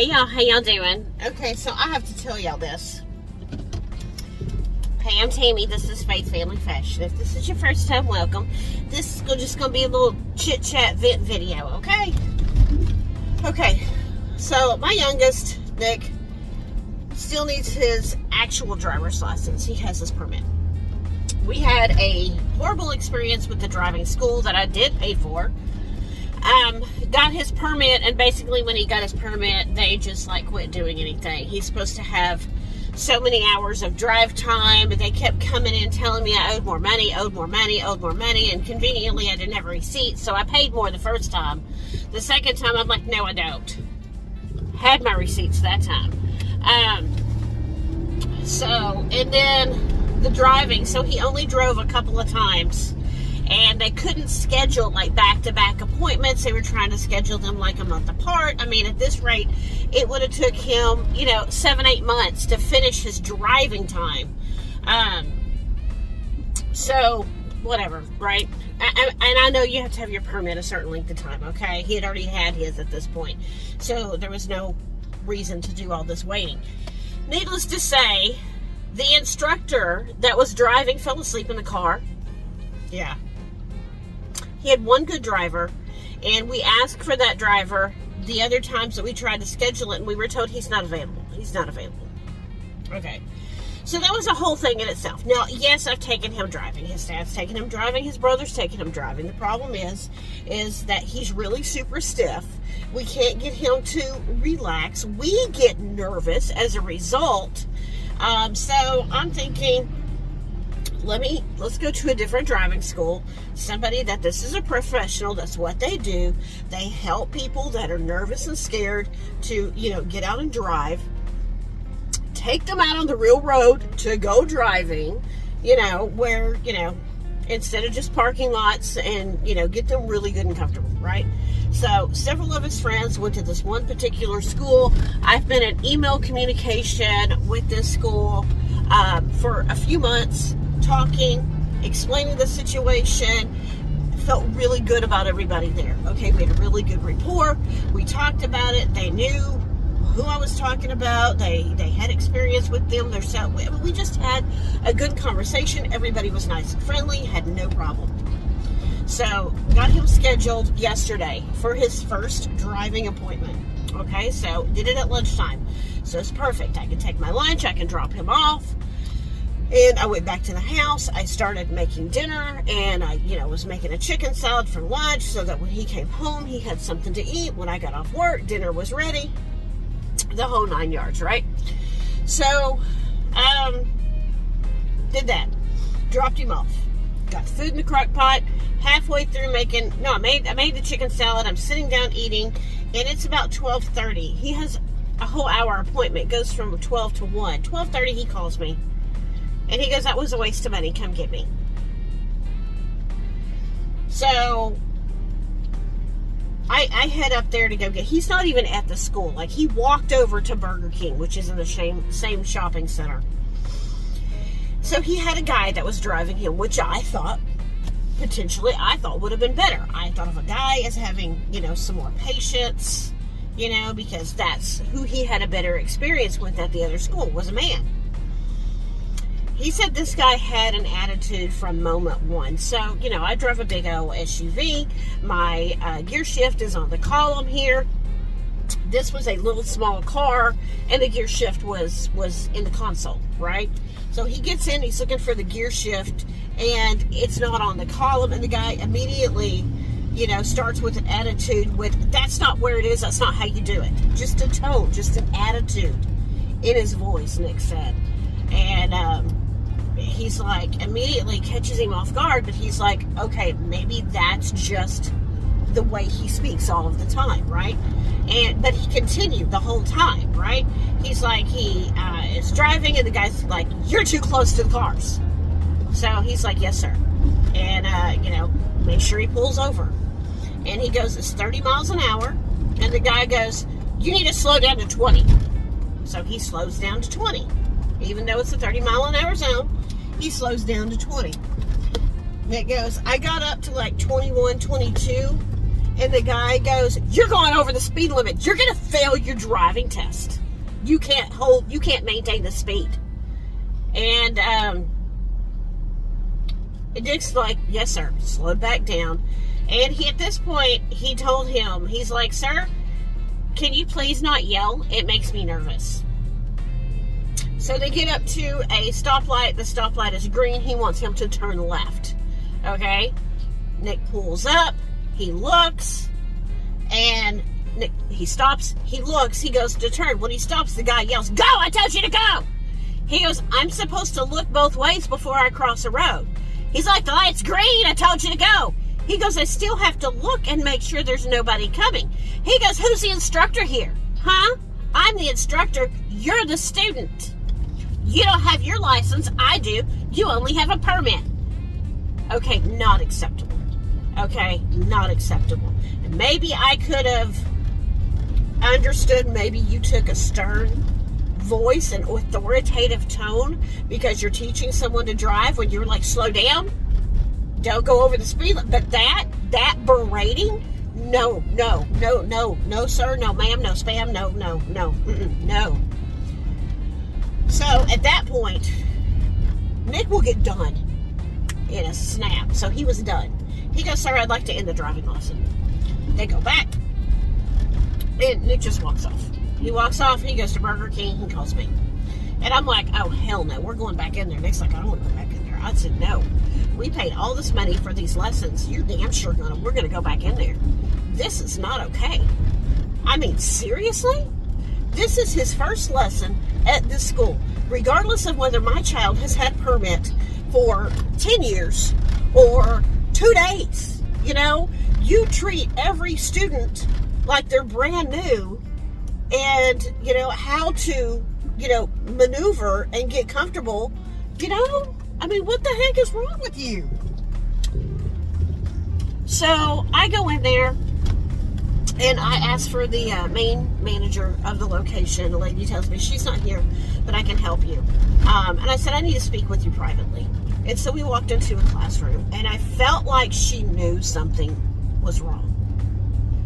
Hey y'all, how y'all doing? Okay, so I have to tell y'all this. Hey, I'm Tammy. This is Faith Family Fashion. If this is your first time, welcome. This is just going to be a little chit-chat video, okay? Okay, so my youngest, Nick, still needs his actual driver's license. He has his permit. We had a horrible experience with the driving school that I did pay for. Got his permit, and basically when he got his permit, they just like quit doing anything. He's supposed to have so many hours of drive time, but they kept coming in telling me I owed more money, and conveniently I didn't have a receipt, so I paid more the first time. The second time I'm like, no, I don't. Had my receipts that time. And then the driving, so he only drove a couple of times. And they couldn't schedule like back-to-back appointments. They were trying to schedule them like a month apart. I mean, at this rate, it would have took him, 7-8 months to finish his driving time. So, whatever, right? And I know you have to have your permit a certain length of time, okay? He had already had his at this point. So, there was no reason to do all this waiting. Needless to say, the instructor that was driving fell asleep in the car. Yeah. He had one good driver, and we asked for that driver the other times that we tried to schedule it, and we were told he's not available. He's not available. Okay. So that was a whole thing in itself. Now, yes, I've taken him driving. His dad's taken him driving. His brother's taken him driving. The problem is that he's really super stiff. We can't get him to relax. We get nervous as a result. So I'm thinking, let's go to a different driving school. Somebody that this is a professional. That's what they do. They help people that are nervous and scared to, get out and drive. Take them out on the real road to go driving, where, instead of just parking lots and, get them really good and comfortable, right? So several of his friends went to this one particular school. I've been in email communication with this school for a few months, talking, explaining the situation. Felt really good about everybody there. Okay, we had a really good rapport. We talked about it. They knew who I was talking about. They had experience with them. We just had a good conversation. Everybody was nice and friendly. Had no problem. So got him scheduled yesterday for his first driving appointment. Okay, so did it at lunchtime. So it's perfect. I can take my lunch. I can drop him off. And I went back to the house. I started making dinner, and I, was making a chicken salad for lunch so that when he came home, he had something to eat. When I got off work, dinner was ready. The whole 9 yards, right? So, did that. Dropped him off. Got the food in the crock pot. Halfway through I made the chicken salad. I'm sitting down eating, and it's about 12:30. He has a whole hour appointment. It goes from 12 to 1. 12:30, he calls me. And he goes, that was a waste of money. Come get me. So, I head up there to go get. He's not even at the school. Like, he walked over to Burger King, which is in the same shopping center. So, he had a guy that was driving him, which I thought would have been better. I thought of a guy as having, some more patience, because that's who he had a better experience with at the other school, was a man. He said this guy had an attitude from moment one. So, I drove a big old SUV. My gear shift is on the column here. This was a little small car, and the gear shift was in the console, right? So he gets in, he's looking for the gear shift, and it's not on the column, and the guy immediately, starts with an attitude with, that's not where it is, that's not how you do it. Just a tone, just an attitude in his voice, Nick said. And, he's like, immediately catches him off guard, but he's like, okay, maybe that's just the way he speaks all of the time, right? But he continued the whole time, right? He's like, he is driving, and the guy's like, you're too close to the cars. So he's like, yes, sir. And, make sure he pulls over. And he goes, it's 30 miles an hour. And the guy goes, you need to slow down to 20. So he slows down to 20. Even though it's a 30 mile an hour zone, he slows down to 20. And it goes, I got up to like 21, 22, And the guy goes, "You're going over the speed limit. You're going to fail your driving test. You can't maintain the speed." And Dick's like, "Yes, sir." Slowed back down. And at this point, he told him, he's like, "Sir, can you please not yell? It makes me nervous." So they get up to a stoplight. The stoplight is green. He wants him to turn left. Okay? Nick pulls up. He looks. And he stops. He looks. He goes to turn. When he stops, the guy yells, "Go! I told you to go!" He goes, "I'm supposed to look both ways before I cross a road." He's like, "The light's green. I told you to go." He goes, "I still have to look and make sure there's nobody coming." He goes, "Who's the instructor here?" "Huh? I'm the instructor. You're the student. You don't have your license. I do. You only have a permit." Okay, not acceptable. Okay, not acceptable. And maybe I could have understood, maybe you took a stern voice and authoritative tone because you're teaching someone to drive when you're like, "Slow down. Don't go over the speed limit." But that berating, no, sir, no, ma'am, no, spam, no. So at that point, Nick will get done in a snap. So he was done. He goes, "Sir, I'd like to end the driving lesson." They go back, and Nick just walks off. He walks off. He goes to Burger King. He calls me, and I'm like, "Oh hell no, we're going back in there." Nick's like, "I don't want to go back in there." I said, "No. We paid all this money for these lessons. You're damn sure we're gonna go back in there. This is not okay." I mean, seriously? This is his first lesson at this school, regardless of whether my child has had permit for 10 years or 2 days. You know, you treat every student like they're brand new, and you know how to, maneuver and get comfortable. I mean, what the heck is wrong with you? So I go in there and I ask for the main manager of the location. The lady tells me she's not here, but I can help you. And I said, "I need to speak with you privately." And so we walked into a classroom, and I felt like she knew something was wrong.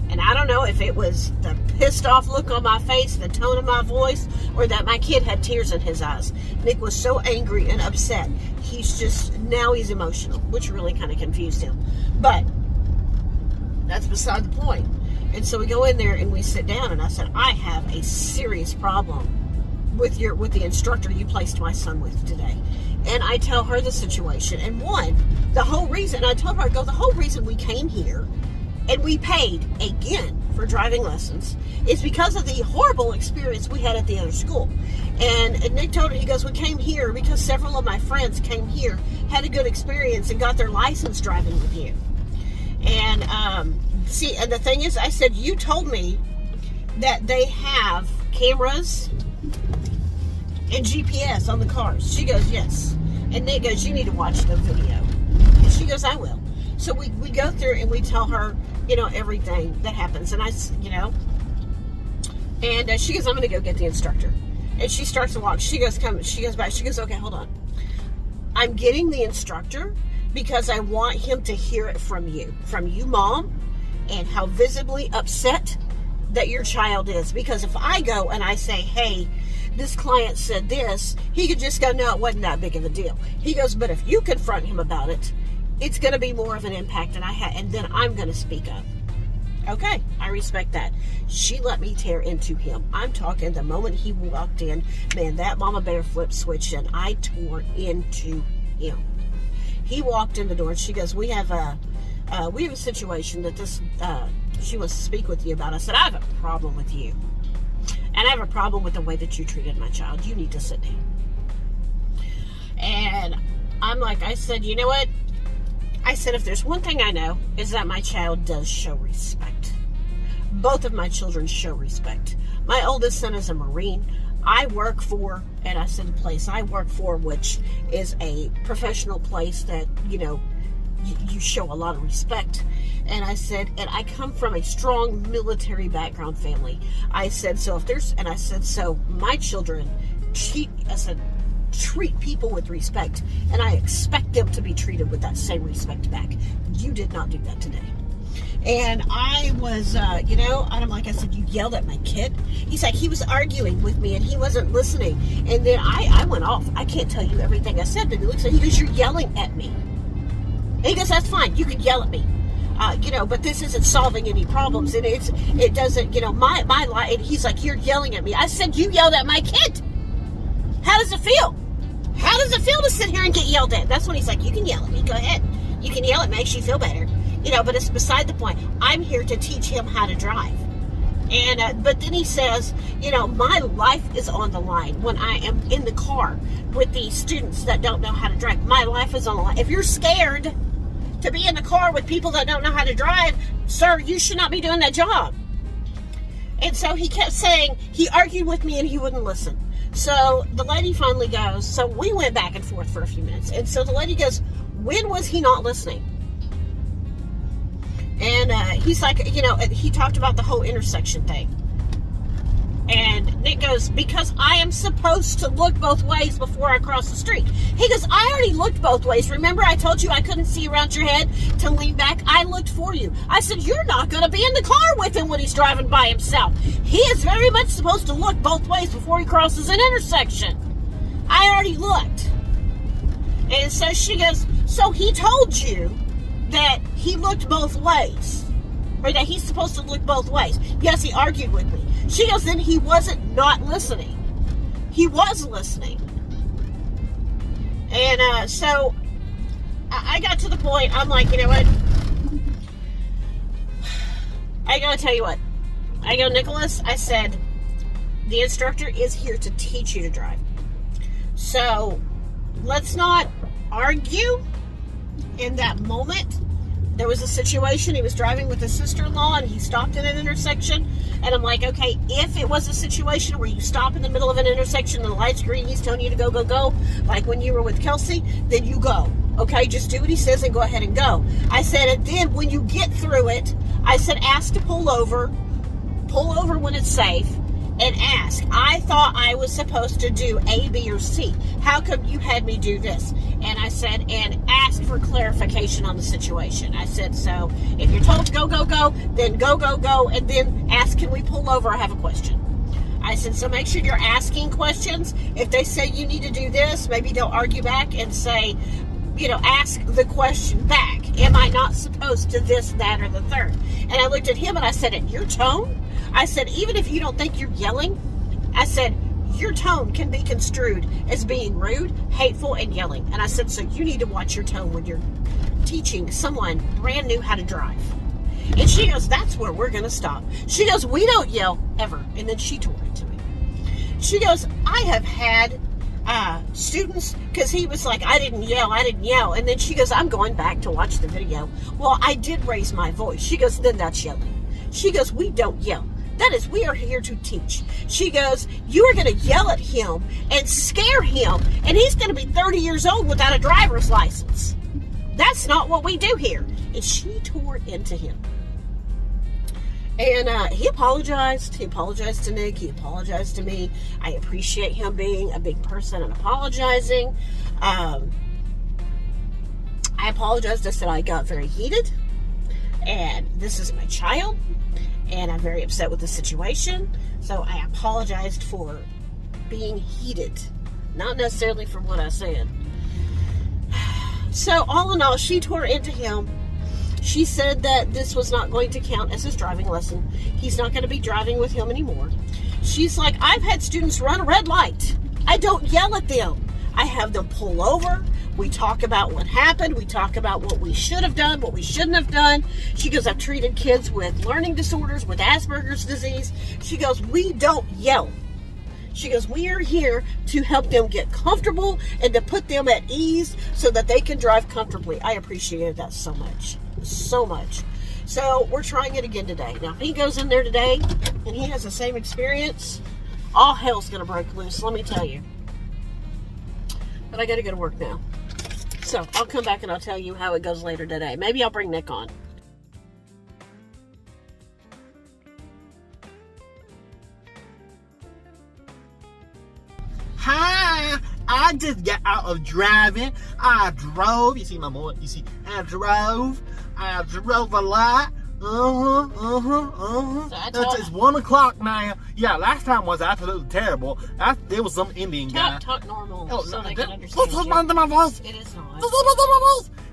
And I don't know if it was the pissed off look on my face, the tone of my voice, or that my kid had tears in his eyes. Nick was so angry and upset. Now he's emotional, which really kind of confused him. But that's beside the point. And so we go in there and we sit down, and I said, "I have a serious problem with the instructor you placed my son with today." And I tell her the situation. And the whole reason we came here and we paid again for driving lessons is because of the horrible experience we had at the other school. And Nick told her, he goes, "We came here because several of my friends came here, had a good experience, and got their license driving with you." And and the thing is, I said, "You told me that they have cameras and GPS on the cars." She goes, "Yes." And Nick goes, "You need to watch the video." And she goes, "I will." So we go through and we tell her, everything that happens. And and she goes, "I'm going to go get the instructor." And she starts to walk. She goes back. She goes, "Okay, hold on. I'm getting the instructor because I want him to hear it from you, Mom, and how visibly upset that your child is. Because if I go and I say, 'Hey, this client said this,' he could just go, 'No, it wasn't that big of a deal.' He goes, 'But if you confront him about it, it's going to be more of an impact, and then I'm going to speak up.'" Okay, I respect that. She let me tear into him. I'm talking the moment he walked in, man, that mama bear flip switched, and I tore into him. He walked in the door, and she goes, we have a situation that she wants to speak with you about." I said, "I have a problem with you, and I have a problem with the way that you treated my child. You need to sit down." And I said, "You know what?" I said, "If there's one thing I know, is that my child does show respect. Both of my children show respect. My oldest son is a Marine. I work for," and I said the place I work for, which is a professional place that, you show a lot of respect. And I said, and I come from a strong military background family. I said, so my children treat people with respect, and I expect them to be treated with that same respect back. You did not do that today." And I was, and I'm like, I said, you yelled at my kid? He's like, he was arguing with me and he wasn't listening. And then I went off. I can't tell you everything I said, but he looks at me, he goes, you're yelling at me. And he goes, that's fine. You can yell at me. But this isn't solving any problems. And it doesn't, my life. And he's like, you're yelling at me. I said, you yelled at my kid. How does it feel? How does it feel to sit here and get yelled at? That's when he's like, you can yell at me. Go ahead. You can yell. It makes you feel better. But it's beside the point. I'm here to teach him how to drive. And but then he says, my life is on the line when I am in the car with these students that don't know how to drive. My life is on the line. If you're scared to be in the car with people that don't know how to drive, sir, you should not be doing that job. And so he kept saying, he argued with me and he wouldn't listen. So the lady finally goes, so we went back and forth for a few minutes. And so the lady goes, when was he not listening? And he's like, he talked about the whole intersection thing. And Nick goes, because I am supposed to look both ways before I cross the street. He goes, I already looked both ways. Remember I told you I couldn't see around your head to lean back? I looked for you. I said, you're not going to be in the car with him when he's driving by himself. He is very much supposed to look both ways before he crosses an intersection. I already looked. And so she goes, so he told you that he looked both ways, or that he's supposed to look both ways. Yes, he argued with me. She goes, then he wasn't not listening. He was listening. And so I got to the point, I'm like, you know what? I gotta tell you what. I go, Nicholas, I said, the instructor is here to teach you to drive. So let's not argue. In that moment, there was a situation. He was driving with his sister-in-law and he stopped in an intersection. And I'm like, okay, if it was a situation where you stop in the middle of an intersection and the light's green, he's telling you to go, go, go, like when you were with Kelsey, then you go. Okay, just do what he says and go ahead and go. I said, and then when you get through it, I said, ask to pull over when it's safe, and ask. I thought I was supposed to do A, B, or C. How come you had me do this? And I said, and ask for clarification on the situation. I said, so if you're told to go, go, go, then go, go, go, and then ask, can we pull over? I have a question. I said, so make sure you're asking questions. If they say you need to do this, maybe they'll argue back and say, ask the question back. Am I not supposed to this, that, or the third? And I looked at him and I said, in your tone? I said, even if you don't think you're yelling, I said, your tone can be construed as being rude, hateful, and yelling. And I said, so you need to watch your tone when you're teaching someone brand new how to drive. And she goes, that's where we're going to stop. She goes, we don't yell ever. And then she tore into me. She goes, I have had students, because he was like, I didn't yell. And then she goes, I'm going back to watch the video. Well, I did raise my voice. She goes, then that's yelling. She goes, we don't yell. That is, we are here to teach. She goes, you are going to yell at him and scare him, and he's going to be 30 years old without a driver's license. That's not what we do here. And she tore into him. And he apologized. He apologized to Nick. He apologized to me. I appreciate him being a big person and apologizing. I apologized. I said I got very heated. And this is my child. And I'm very upset with the situation. So I apologized for being heated. Not necessarily for what I said. So all in all, she tore into him. She said that this was not going to count as his driving lesson. He's not going to be driving with him anymore. She's like, I've had students run a red light. I don't yell at them. I have them pull over. We talk about what happened. We talk about what we should have done, what we shouldn't have done. She goes, I've treated kids with learning disorders, with Asperger's disease. She goes, we don't yell. She goes, we are here to help them get comfortable and to put them at ease so that they can drive comfortably. I appreciated that so much. So much. So we're trying it again today. Now, if he goes in there today and he has the same experience, all hell's going to break loose, let me tell you. But I got to go to work now. So I'll come back and I'll tell you how it goes later today. Maybe I'll bring Nick on. Hi, I just got out of driving. I drove. You see my boy? You see, I drove a lot It's 1 o'clock now. Yeah, last time was absolutely terrible. It was some Indian guy. Talk normal so they that- can understand What's you. my voice? It is not.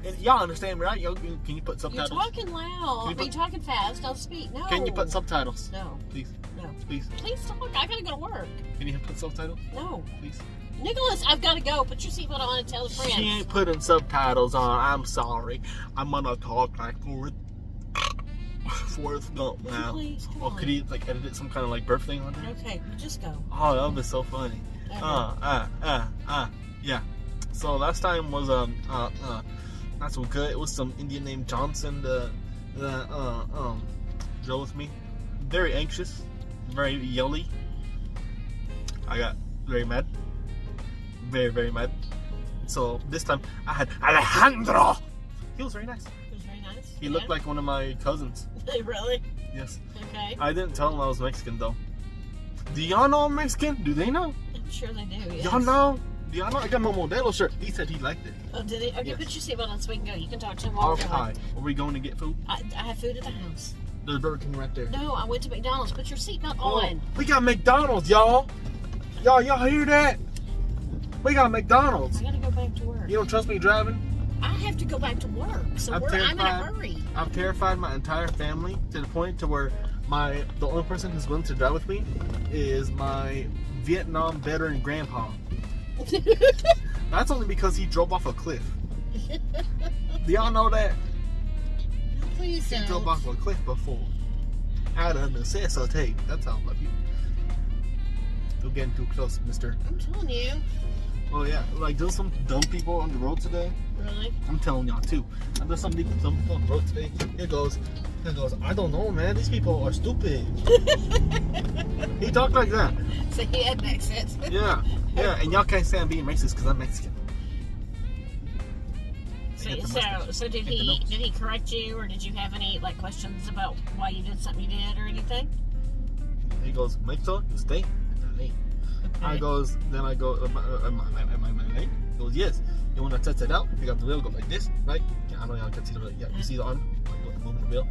And y'all understand me, right? Can you put You're subtitles? talking loud. Can you You're talking fast. Don't speak. No. Can you put subtitles? No. Please, No. please. Please talk. I gotta go to work. Can you put subtitles? No. Please. Nicholas, I've got to go. Put your seatbelt on and tell the friends. She ain't putting subtitles on. I'm sorry. I'm gonna talk like Forrest Gump now. Please, come on. Could he like edit some kind of like birth thing on there? Okay, just go. Oh, that would be so funny. Yeah. So last time was not so good. It was some Indian named Johnson that drove with me. Very anxious, very yelly. I got very mad. Very, very mad. So this time I had Alejandro. He was very nice. It was very nice. He looked like one of my cousins. Really? Yes. Okay. I didn't tell him I was Mexican though. Do y'all know I'm Mexican? Do they know? I'm sure they do. Yes. Y'all know? Do y'all know? I got my Modelo shirt. He said he liked it. Oh, did he? Okay, Yes. put your seatbelt on so we can go. You can talk to him while we're Okay. going. Are we going to get food? I have food at the house. There's Burger King right there. No, I went to McDonald's. Put your seatbelt Oh, on. we got McDonald's, y'all. Y'all hear that? We got McDonald's. I gotta go back to work. You don't trust me driving? I have to go back to work, so I'm in a hurry. I've terrified my entire family to the point to where the only person who's willing to drive with me is my Vietnam veteran grandpa. That's only because he drove off a cliff. Do y'all know that? Please He don't. drove off a cliff before. Out of necessity. That's how I love you. You're getting too close, mister. I'm telling you. Oh yeah, like there's some dumb people on the road today. Really? I'm telling y'all too. And there's some people on the road today. It goes, I don't know, man. These people are stupid. He talked like that. So he had an accent. Yeah. And y'all can't say I'm being racist because I'm Mexican. So did he correct you, or did you have any like questions about why you did something you did or anything? He goes, Mexico, you stay in the lane. Okay. Then I go, am I in my lane? He goes, yes. And when I test it out, pick up the wheel, go like this, right? Yeah, I know y'all can see the wheel. Yeah, you see the arm? Like, moving the wheel.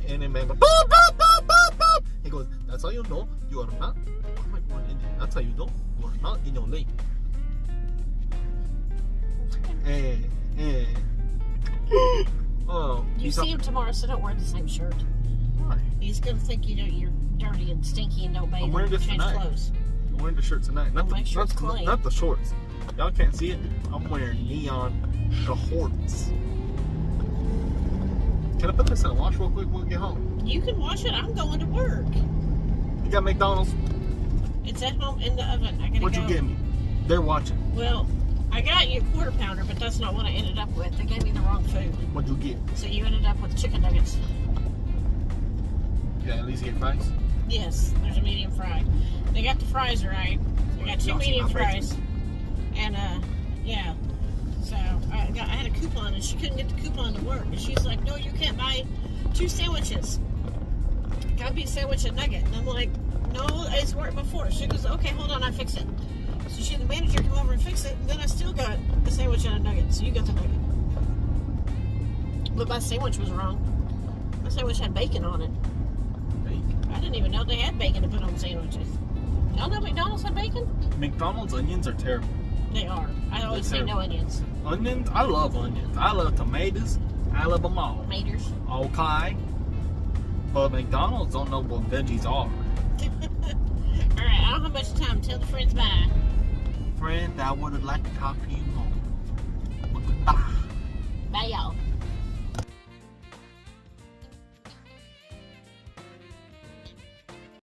And then man goes, boop, boop, boop, boop, boop. He goes, that's how you know you are not. I'm like, what Indian? That's how you know you are not in your lane. Oh, You see him tomorrow, so don't wear the same shirt. Why? He's gonna think you're dirty and stinky and don't bathe I'm wearing and this change tonight. clothes. I'm wearing the shirt tonight. Not make sure it's clean. not the shorts. Y'all can't see it. I'm wearing neon shorts. Can I put this in a wash real quick when we get home? You can wash it. I'm going to work. You got McDonald's? It's at home in the oven. I gotta What'd go. you get me? They're watching. Well, I got you a quarter pounder, but that's not what I ended up with. They gave me the wrong food. What'd you get? So you ended up with chicken nuggets. Yeah, at least get fries. Yes, there's a medium fry. They got the fries right. I got 2 Y'all see medium my face? fries. And, yeah. So, I had a coupon, and she couldn't get the coupon to work. And she's like, no, you can't buy 2 sandwiches. Gotta be a sandwich and nugget. And I'm like, no, it's worked before. She goes, okay, hold on, I fix it. So she had the manager come over and fix it, and then I still got a sandwich and a nugget. So you got the nugget. But my sandwich was wrong. My sandwich had bacon on it. I didn't even know they had bacon to put on sandwiches. Y'all know McDonald's had bacon? McDonald's onions are terrible. They are. I always say no onions. Onions? I love onions. I love tomatoes. I love them all. Maters. Okay. But McDonald's don't know what veggies are. Alright, I don't have much time. Tell the friends bye. Friend, I would have liked to talk to you